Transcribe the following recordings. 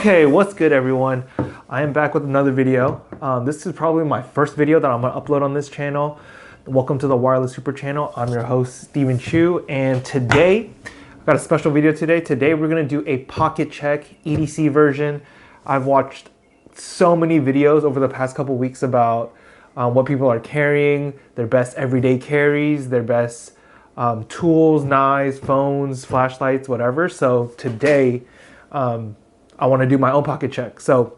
Okay, what's good everyone? I am back with another video. This is probably my first video that I'm gonna upload on this channel. Welcome to the Wireless Super channel. I'm your host, Steven Chu, and today, I've got a special video today. Today we're gonna do a pocket check EDC version. I've watched so many videos over the past couple weeks about what people are carrying, their best everyday carries, their best tools, knives, phones, flashlights, whatever. So today, I want to do my own pocket check. So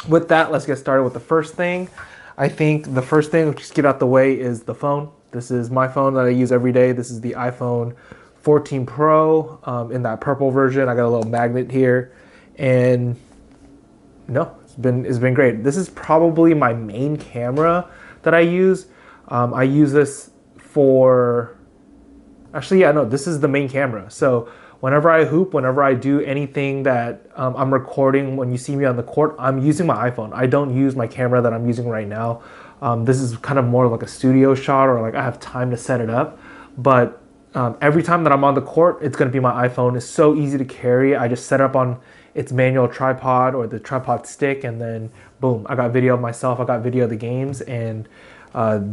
with that, let's get started with the first thing. I think the first thing, just get out the way, is the phone. This is my phone that I use every day. This is the iPhone 14 Pro in that purple version. I got a little magnet here, and it's been great. This is probably my main camera that I use. I use this for, this is the main camera. So whenever I hoop, whenever I do anything that I'm recording, when you see me on the court, I'm using my iPhone. I don't use my camera that I'm using right now. This is kind of more like a studio shot, or like I have time to set it up. But every time that I'm on the court, it's gonna be my iPhone. It's so easy to carry. I just set up on its manual tripod or the tripod stick, and then boom, I got video of myself, I got video of the games, and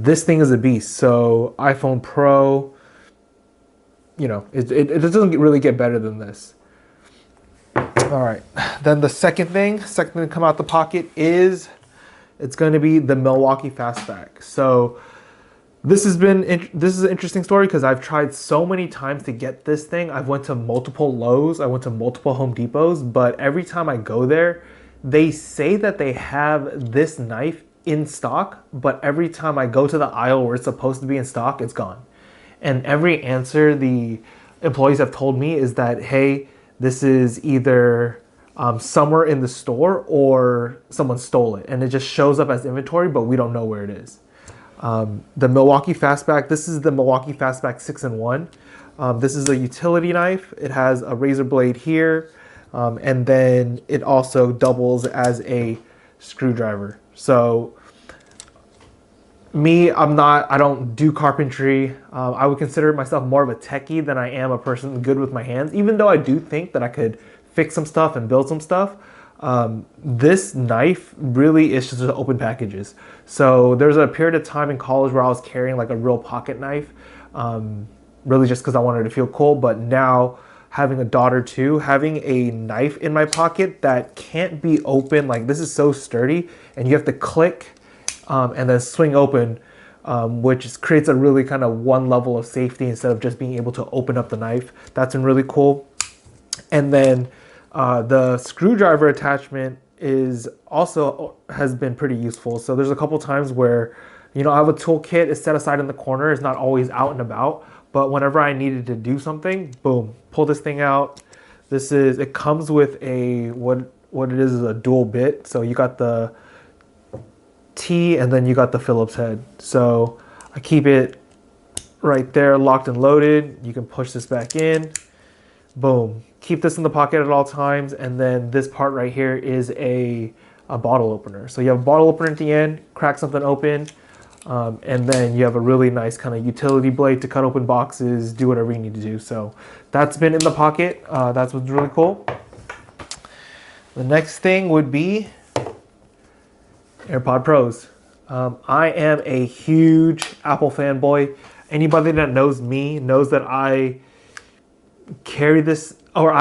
this thing is a beast. So iPhone Pro, it doesn't really get better than this. All right, then the second thing to come out the pocket is, it's going to be the Milwaukee Fastback. So this is an interesting story because I've tried so many times to get this thing. I've went to multiple Lowe's, I went to multiple Home Depots, but every time I go there, they say that they have this knife in stock, but every time I go to the aisle where it's supposed to be in stock, it's gone. And every answer the employees have told me is that, hey, this is either somewhere in the store or someone stole it. And it just shows up as inventory, but we don't know where it is. The Milwaukee Fastback, this is the Milwaukee Fastback 6-in-1. This is a utility knife. It has a razor blade here. And then it also doubles as a screwdriver. So me, I don't do carpentry. I would consider myself more of a techie than I am a person good with my hands, even though I do think that I could fix some stuff and build some stuff. This knife really is just to open packages. So there's a period of time in college where I was carrying like a real pocket knife, really just because I wanted to feel cool. But now, having a daughter too, having a knife in my pocket that can't be open, like this is so sturdy, and you have to click and then swing open, which creates a really kind of one level of safety instead of just being able to open up the knife. That's been really cool. And then the screwdriver attachment has been pretty useful. So there's a couple times where, I have a toolkit, it's set aside in the corner, it's not always out and about, but whenever I needed to do something, boom, pull this thing out. It comes with what it is a dual bit. So you got the T, and then you got the Phillips head. So I keep it right there locked and loaded. You can push this back in, boom. Keep this in the pocket at all times. And then this part right here is a bottle opener. So you have a bottle opener at the end, crack something open, and then you have a really nice kind of utility blade to cut open boxes, do whatever you need to do. So that's been in the pocket. That's what's really cool. The next thing would be AirPod Pros. I am a huge Apple fanboy. Anybody that knows me knows that I carry this, or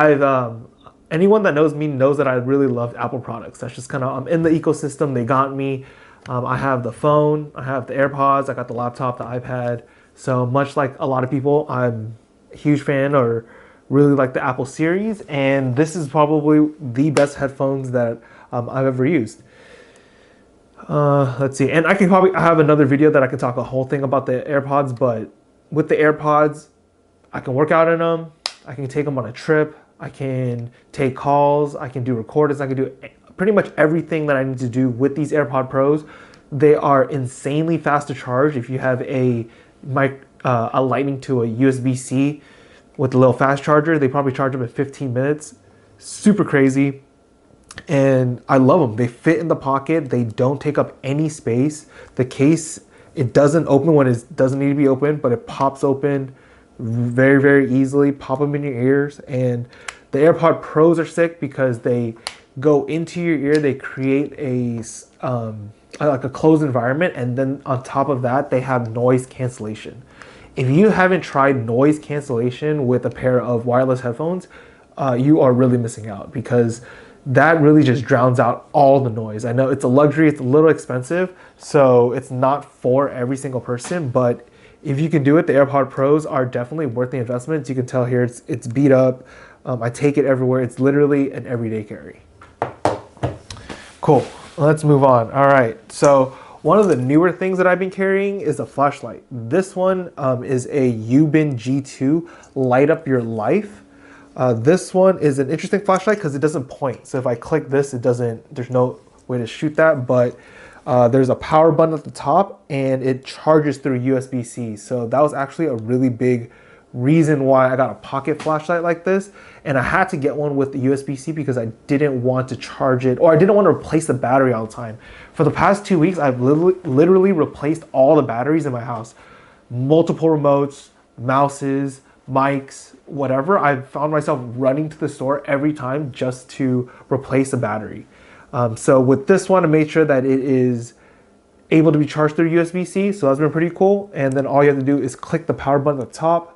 anyone that knows me knows that I really love Apple products. That's just kind of, I'm in the ecosystem. They got me. I have the phone, I have the AirPods, I got the laptop, the iPad. So much like a lot of people, I'm a huge fan or really like the Apple series. And this is probably the best headphones that I've ever used. Let's see, and I have another video that I can talk a whole thing about the AirPods, but with the AirPods, I can work out in them, I can take them on a trip, I can take calls, I can do recordings, I can do pretty much everything that I need to do with these AirPod Pros. They are insanely fast to charge. If you have a lightning to a USB-C with a little fast charger, they probably charge them in 15 minutes. Super crazy. And I love them. They fit in the pocket. They don't take up any space. The case, it doesn't open when it doesn't need to be open, but it pops open very, very easily. Pop them in your ears. And the AirPod Pros are sick because they go into your ear. They create like a closed environment, and then on top of that, they have noise cancellation. If you haven't tried noise cancellation with a pair of wireless headphones, you are really missing out, because that really just drowns out all the noise. I know it's a luxury, it's a little expensive, so it's not for every single person, but if you can do it, the AirPod Pros are definitely worth the investment. You can tell here it's beat up. I take it everywhere. It's literally an everyday carry. Cool. Let's move on. All right. So one of the newer things that I've been carrying is a flashlight. This one is a Yubin G2 Light Up Your Life. This one is an interesting flashlight because it doesn't point. So if I click this, there's no way to shoot that, but there's a power button at the top and it charges through USB-C. So that was actually a really big reason why I got a pocket flashlight like this. And I had to get one with the USB-C because I didn't want to charge it, or I didn't want to replace the battery all the time. For the past 2 weeks, I've literally replaced all the batteries in my house. Multiple remotes, mouses, mics, whatever. I found myself running to the store every time just to replace a battery. So with this one, I made sure that it is able to be charged through USB-C. So that's been pretty cool. And then all you have to do is click the power button at the top,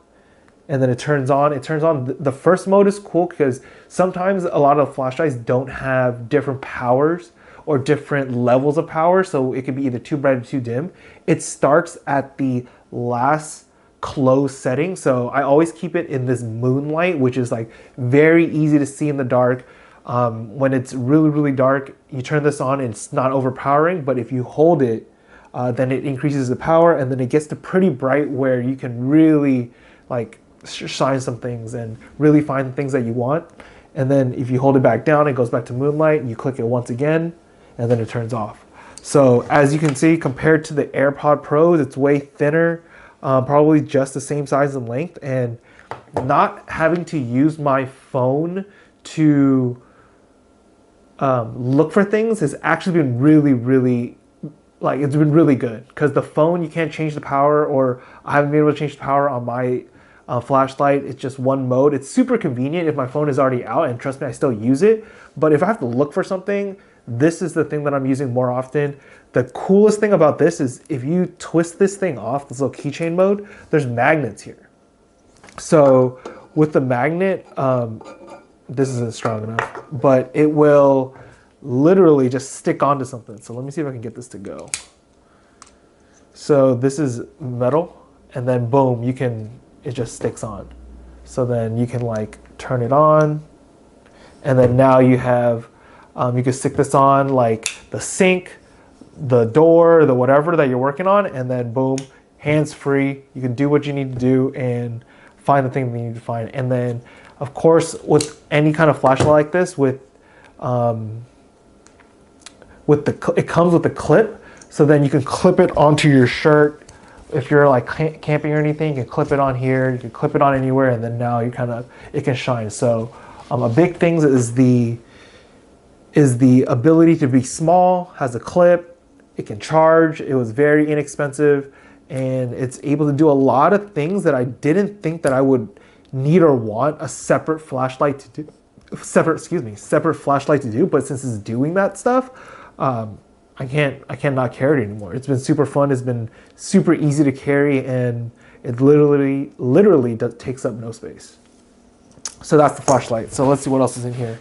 and then it turns on. It turns on. The first mode is cool because sometimes a lot of flashlights don't have different powers or different levels of power. So it could be either too bright or too dim. It starts at the last close setting. So I always keep it in this moonlight, which is like very easy to see in the dark. When it's really, really dark, you turn this on and it's not overpowering, but if you hold it, then it increases the power, and then it gets to pretty bright where you can really like shine some things and really find the things that you want. And then if you hold it back down, it goes back to moonlight, and you click it once again, and then it turns off. So as you can see, compared to the AirPod Pros, it's way thinner, probably just the same size and length, and not having to use my phone to look for things has actually been really, really, like, it's been really good, because the phone, you can't change the power, or I haven't been able to change the power on my flashlight. It's just one mode. It's super convenient if my phone is already out, and trust me, I still use it. But if I have to look for something, this is the thing that I'm using more often. The coolest thing about this is if you twist this thing off, this little keychain mode, there's magnets here. So with the magnet, this isn't strong enough, but it will literally just stick onto something. So let me see if I can get this to go. So this is metal, and then boom, it just sticks on. So then you can like turn it on, and then now you have, you can stick this on like the sink, the door, the whatever that you're working on, and then boom, hands free. You can do what you need to do and find the thing that you need to find. And then of course, with any kind of flashlight like this, it comes with a clip, so then you can clip it onto your shirt. If you're like camping or anything, you can clip it on here, you can clip it on anywhere, and then now it can shine. So a big thing is the ability to be small, has a clip, it can charge, it was very inexpensive, and it's able to do a lot of things that I didn't think that I would need or want a separate flashlight to do. Separate flashlight to do, but since it's doing that stuff, I can't not carry it anymore. It's been super fun. It's been super easy to carry, and it literally takes up no space. So that's the flashlight. So let's see what else is in here.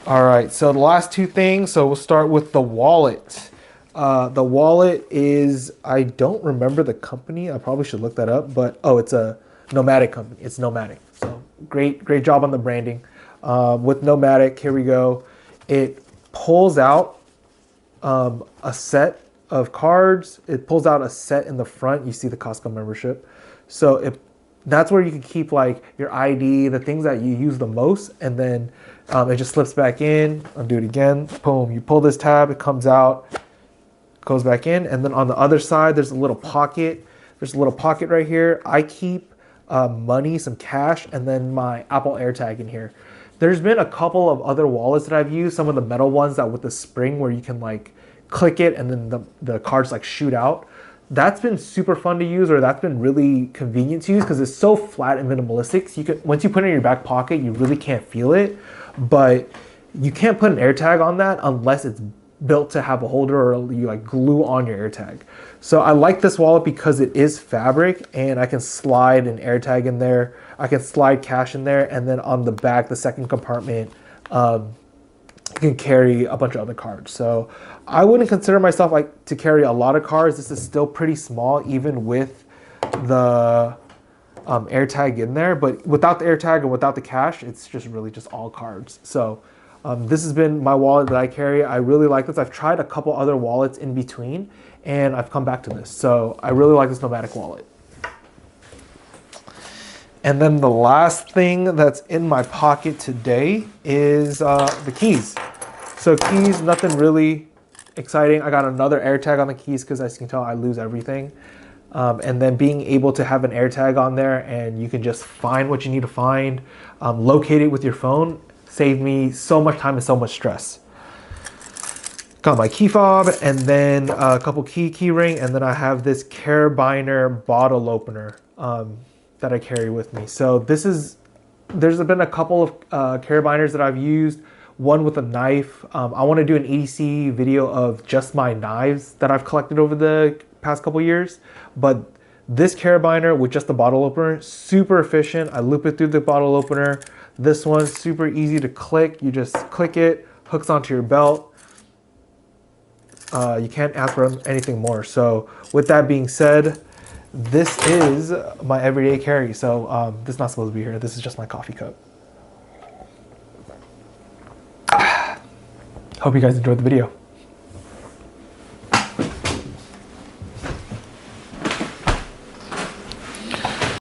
All right, so the last two things. So we'll start with the wallet. The wallet is, I don't remember the company. I probably should look that up, but it's a Nomatic company. It's Nomatic. So great job on the branding. With Nomatic, here we go. It pulls out a set of cards. It pulls out a set in the front. You see the Costco membership. So that's where you can keep like your ID, the things that you use the most, and then it just slips back in. I'll do it again. Boom. You pull this tab, it comes out, goes back in, and then on the other side, there's a little pocket. There's a little pocket right here. I keep money, some cash, and then my Apple AirTag in here. There's been a couple of other wallets that I've used, some of the metal ones that with the spring where you can like click it and then the cards like shoot out. That's been super fun to use, or that's been really convenient to use because it's so flat and minimalistic. So once you put it in your back pocket, you really can't feel it. But You can't put an AirTag on that unless it's built to have a holder or you like glue on your AirTag. So I like this wallet because it is fabric and I can slide an AirTag in there. I can slide cash in there, and then on the back, the second compartment, you can carry a bunch of other cards. So I wouldn't consider myself like to carry a lot of cards. This is still pretty small, even with the AirTag in there. But without the AirTag and without the cash, it's just really just all cards. So this has been my wallet that I carry. I really like this. I've tried a couple other wallets in between, and I've come back to this. So I really like this Nomatic wallet. And then the last thing that's in my pocket today is the keys. So keys, nothing really exciting. I got another AirTag on the keys because, as you can tell, I lose everything. And then being able to have an AirTag on there and you can just find what you need to find, locate it with your phone, saved me so much time and so much stress. Got my key fob and then a couple key ring, and then I have this carabiner bottle opener that I carry with me. So there's been a couple of carabiners that I've used, one with a knife. I want to do an EDC video of just my knives that I've collected over the past couple years, but this carabiner with just the bottle opener, super efficient. I loop it through the bottle opener. This one's super easy to click. You just click it, hooks onto your belt. You can't ask for anything more. So with that being said, this is my everyday carry. So this is not supposed to be here. This is just my coffee cup. Hope you guys enjoyed the video.